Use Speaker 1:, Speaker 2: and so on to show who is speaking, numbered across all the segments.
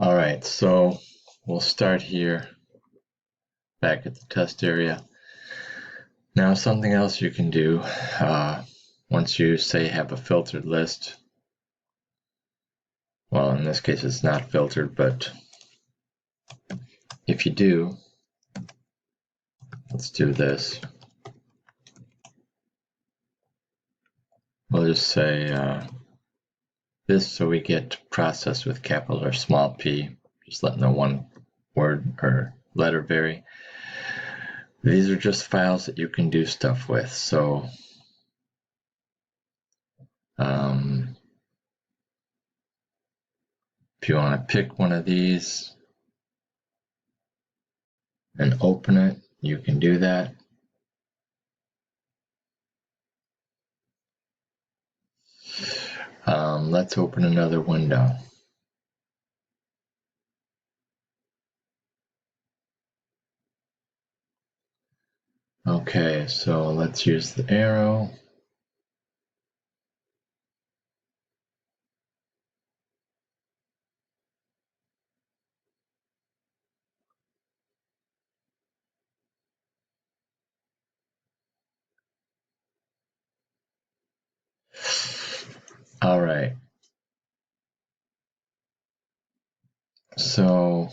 Speaker 1: All right, so we'll start here back at the test area. Now something else you can do once you say have a filtered list. Well, in this case it's not filtered, but if you do, let's do this. We'll just say this so we get processed with capital or small p, just letting the one word or letter vary. These are just files that you can do stuff with. So if you want to pick one of these and open it, you can do that. Let's open another window. Okay, so let's use the arrow. All right. So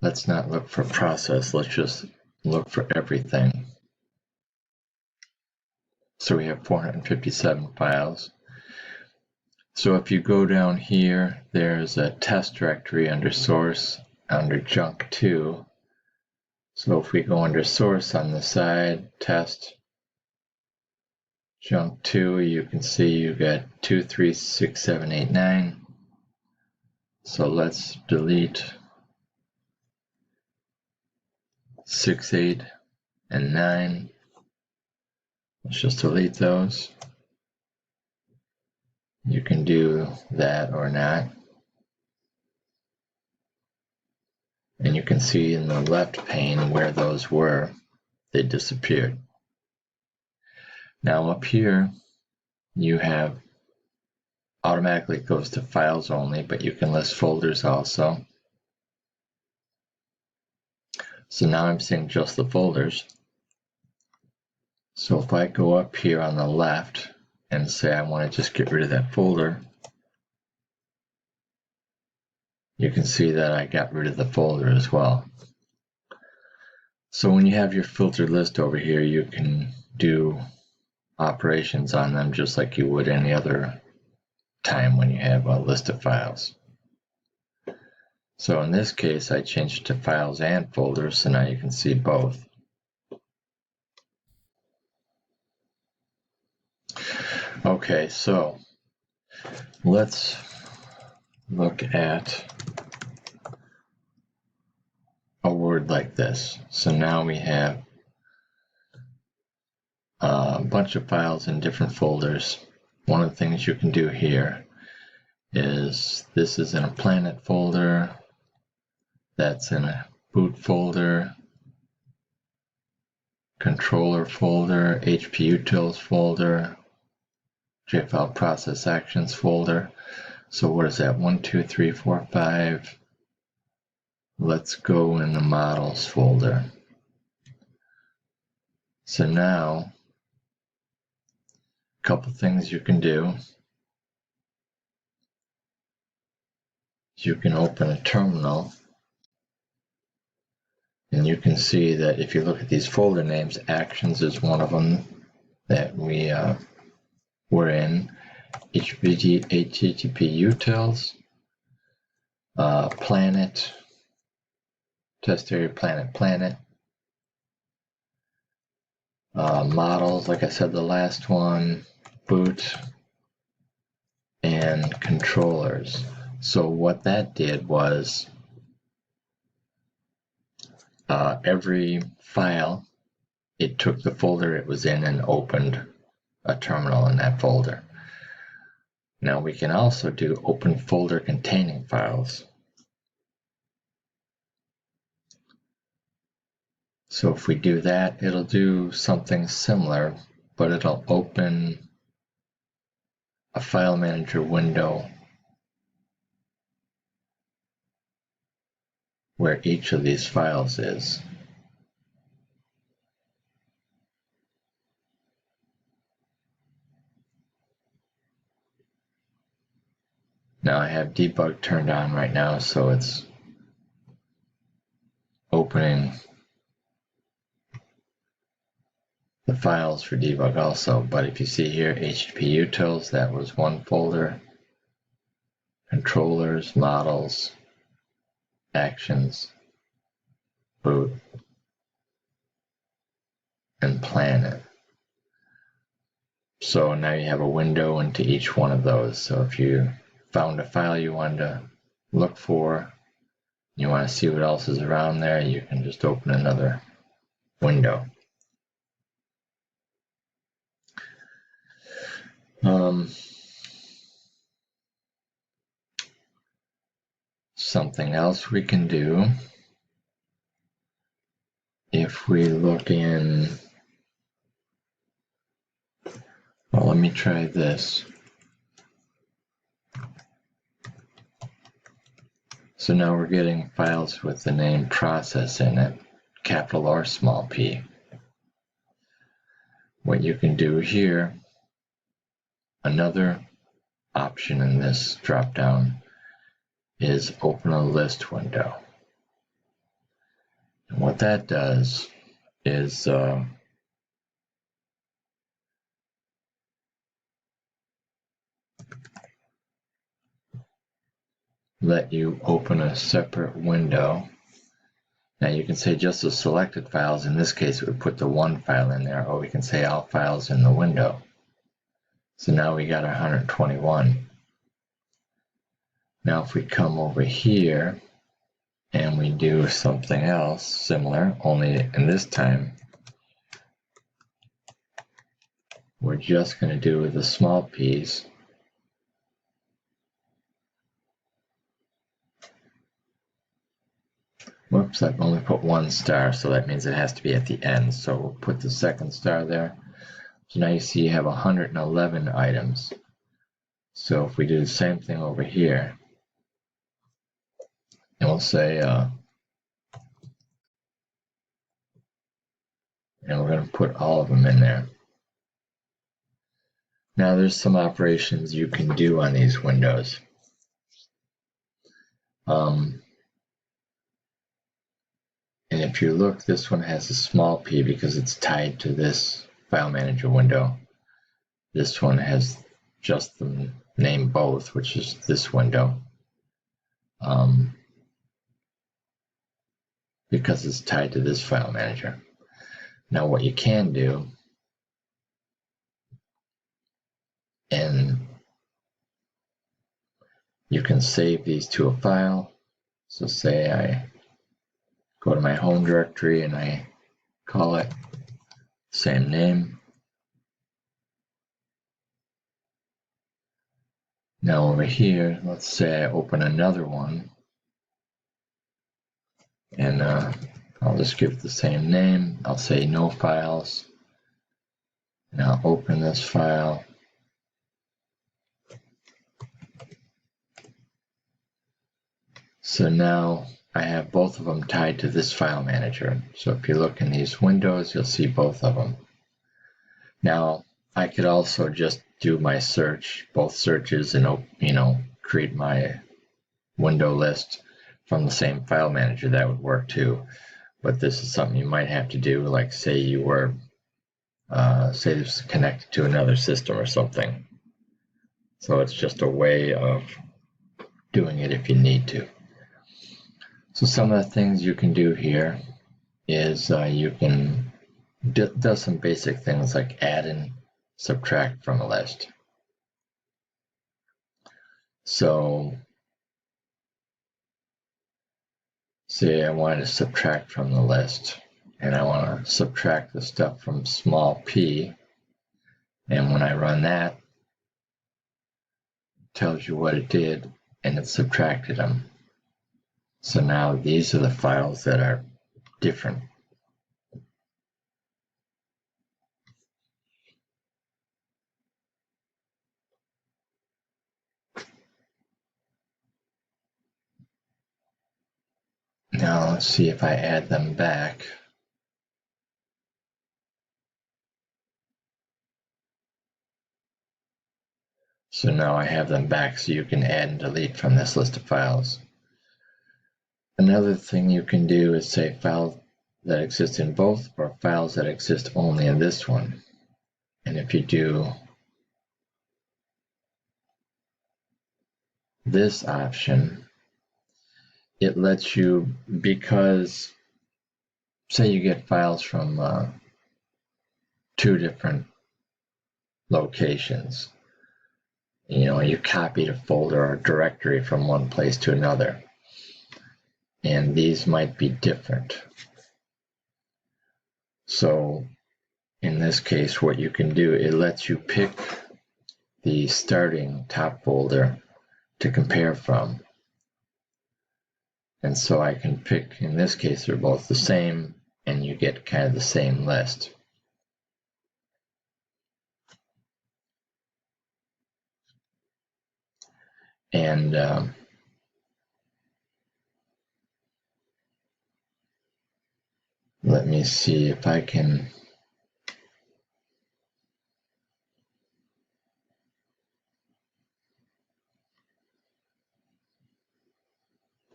Speaker 1: let's not look for process. Let's just look for everything. So we have 457 files. So if you go down here, there's a test directory under source, under junk 2. So if we go under source on the side, test, junk 2, you can see you get 2, 3, 6, 7, 8, 9. So let's delete 6, 8, and 9. Let's just delete those. You can do that or not. And you can see in the left pane where those were. They disappeared. Now up here, you have automatically goes to files only, but you can list folders also. So now I'm seeing just the folders. So if I go up here on the left and say I want to just get rid of that folder, you can see that I got rid of the folder as well. So when you have your filtered list over here, you can do operations on them just like you would any other time when you have a list of files. So in this case, I changed to files and folders, so now you can see both. Okay, so let's look at a word like this. So now we have a bunch of files in different folders. One of the things you can do here is this is in a planet folder, that's in a boot folder, controller folder, HP utils folder, JFP process actions folder. So what is that? 1, 2, 3, 4, 5. Let's go in the models folder. So now, a couple things you can do. You can open a terminal, and you can see that if you look at these folder names, actions is one of them that we were in. HTTP utils, planet, test area planet, models, like I said, the last one, boot, and controllers. So what that did was every file, it took the folder it was in and opened a terminal in that folder. Now we can also do open folder containing files. So if we do that, it'll do something similar, but it'll open a file manager window where each of these files is. Now I have debug turned on right now, so it's opening the files for debug also. But if you see here, HTTP utils, that was one folder. Controllers, models, actions, boot, and planet. So now you have a window into each one of those. So if you found a file you wanted to look for, you want to see what else is around there, you can just open another window. Something else we can do, if we look in, well, let me try this. So now we're getting files with the name process in it, capital or small p. What you can do here, another option in this dropdown is open a list window. And what that does is let you open a separate window. Now you can say just the selected files. In this case, it would put the one file in there, or we can say all files in the window. So now we got 121. Now if we come over here and we do something else similar, only in this time we're just going to do the small p's. Whoops, I've only put one star, so that means it has to be at the end. So we'll put the second star there. So now you see you have 111 items. So if we do the same thing over here, and we'll say, and we're going to put all of them in there. Now there's some operations you can do on these windows. And if you look, this one has a small p because it's tied to this file manager window. This one has just the name both, which is this window, because it's tied to this file manager. Now what you can do, and you can save these to a file. So say I go to my home directory and I call it same name. Now over here, let's say I open another one, and I'll just give it the same name. I'll say no files, and I'll open this file. So now I have both of them tied to this file manager. So if you look in these windows, you'll see both of them. Now I could also just do my search, both searches, and create my window list from the same file manager. That would work too. But this is something you might have to do, like say you were say it's connected to another system or something. So it's just a way of doing it if you need to. So some of the things you can do here is you can do some basic things like add and subtract from a list. So say I wanted to subtract from the list, and I want to subtract the stuff from small p, and when I run that, it tells you what it did, and it subtracted them. So now these are the files that are different. Now now let's see if I add them back. So now I have them back, so you can add and delete from this list of files. Another thing you can do is say files that exist in both or files that exist only in this one. And if you do this option, it lets you, because say you get files from 2 different locations. You copied a folder or directory from one place to another, and these might be different. So in this case, what you can do, it lets you pick the starting top folder to compare from. And so I can pick, in this case, they're both the same, and you get kind of the same list. And let me see if I can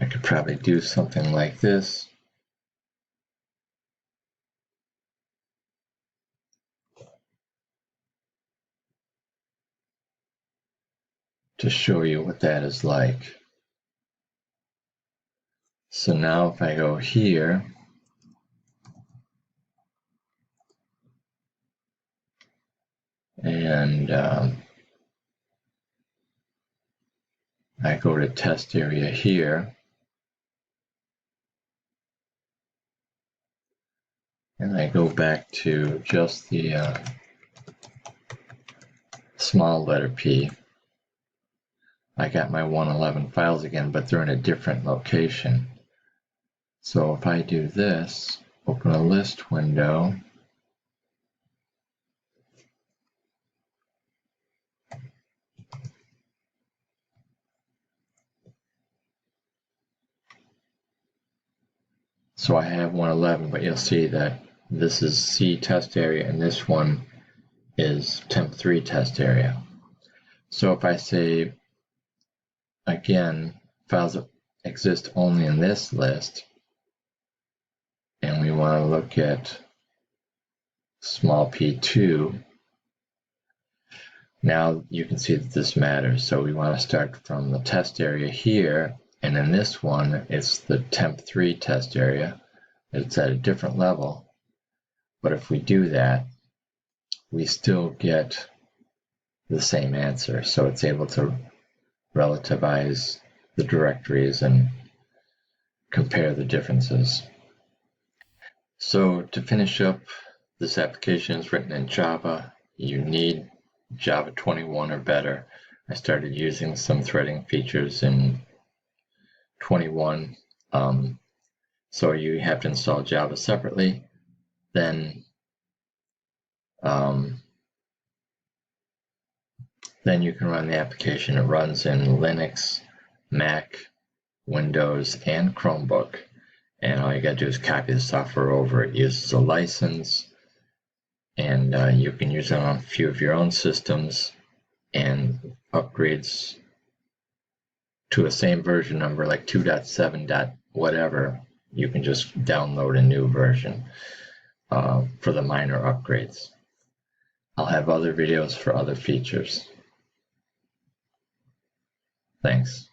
Speaker 1: I could probably do something like this. To show you what that is like. So now if I go here, and I go to test area here, and I go back to just the small letter P, I got my 111 files again, but they're in a different location. So if I do this, open a list window, so I have 111, but you'll see that this is C test area and this one is temp3 test area. So if I say, again, files that exist only in this list, and we want to look at small p2, now you can see that this matters. So we want to start from the test area here, and in this one, it's the temp3 test area. It's at a different level, but if we do that, we still get the same answer. So it's able to relativize the directories and compare the differences. So to finish up, this application is written in Java. You need Java 21 or better. I started using some threading features in 21. So you have to install Java separately. Then you can run the application. It runs in Linux, Mac, Windows, and Chromebook. And all you got to do is copy the software over. It uses a license, and you can use it on a few of your own systems, and upgrades to a same version number like 2.7. Whatever, you can just download a new version for the minor upgrades. I'll have other videos for other features. Thanks.